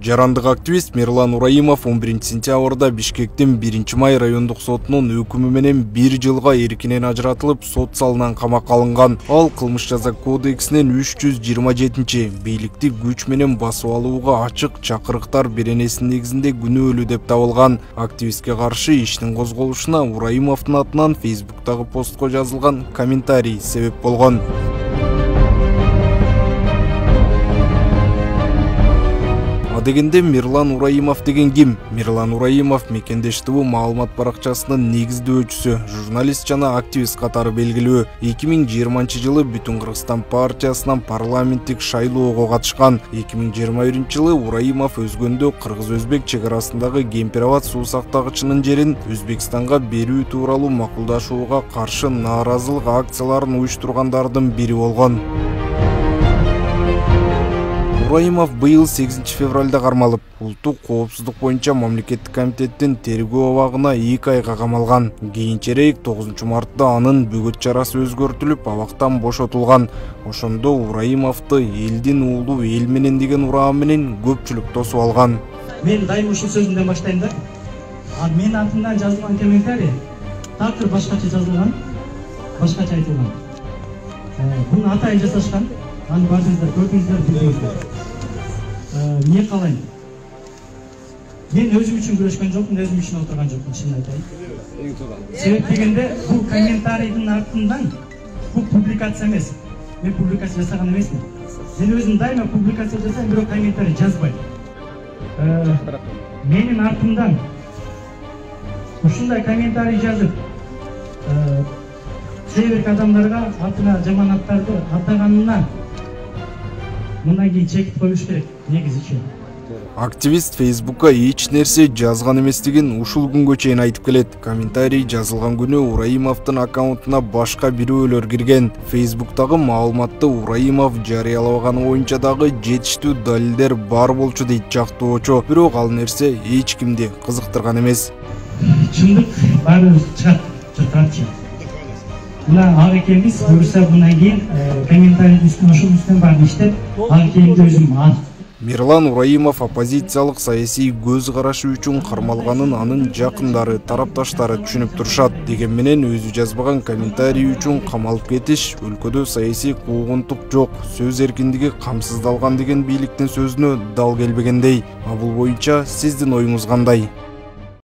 Жарандык активист Мирлан Ураимов 11-сентябрда Бишкектин 1-май райондук сотунун өкүмү менен 1 жылга эркинен ажыратылып, сот салынан камакка алынган. Ал кылмыш жаза кодексинин 327-чи бийликти күч менен басып алууга ачык чакырыктар беренесинин негизинде күнөөлүү деп табылган. Активистке каршы иштин козголушуна Ураимовдун атынан Facebook'тагы постко жазылган комментарий себеп болгон. Дегенде Мирлан Ураимов деген ким? Мирлан Ураимов Мекендештүү маалымат баракчасынын негиздөөчүсү, журналист жана активист катары белгилүү. 2020 Бүтүн Кыргызстан партиясынан парламенттик шайлоого катышкан. 2021 жылы Ураимов өзгөндө кыргыз-өзбек чек арасындагы Кемпир-Абад суу сактагычынын жерин Өзбекстанга берүү тууралуу макулдашууга каршы нааразылык акцияларын уюштургандардын бири болгон. Ураимов быйыл 8 февралда кармалып, улуттук коопсуздук боюнча мамлекеттик комитеттин тергөө абагына 2 айга камалган. Кийинчерээк 9 мартта анын бөгөт чарасы өзгөртүлүп, абактан бошотулган. Ошондо Ураимовду элдин уулу эл менен деген ураан менен көпчүлүк тосуп алган. Мен дайым ушул сөзүмдөн баштайм да. Менин атымдан жазылган комментарий такыр башкача жазылган, башкача айтылган. Буну атайын жасашкан. Аны бардыңыздар, көрдүңүздөр, билдиңиздер. Не калайын? Мен өзүм үчүн күрөшкөн жокмун, өзүм үчүн отурган жокмун, чынын айтайын. Себеп дегенде, бул комментарийдин артынан бул публикация эмес. Мен публикация жасаган эмесмин. Мен өзүм дайыма публикация жасайм, бирок комментарий жазбайм. Менин артымдан ушундай комментарий жазып, кээ бир адамдарга атына жаманаттарды атаганына мындан кийин чекит коюш керек, негизичи. Активист Facebook'ка эч нерсе жазган эместигин ушул күнгө чейин айтып келет. Комментарий жазылган күнү Ураимовдун аккаунтуна башка бирөөлөр кирген. Facebook'тагы маалыматты Ураимов жарыялаганы боюнча дагы жетиштүү далилдер бар болчу дейт жактоочу. Бирок ал нерсе эч кимди кызыктырган эмес. Чындык баары чыгат. Мына ак экенбиз, буюрса мындан кийин комментарийдин үстүнө ошол үстүнөн баарын иштеп, ак экенди өзүм Мирлан Ураимов оппозициялык саясий көз карашы үчүн кармалганын анын жакындары, тарапташтары түшүнүп турушат. Деген менен өзү жазбаган комментарий үчүн камалып кетиш өлкөдө саясий куугунтук жок, сөз эркиндиги камсыздалган деген бийликтин сөзүнө дал келбегендей. Бул боюнча сиздин оюңуз кандай?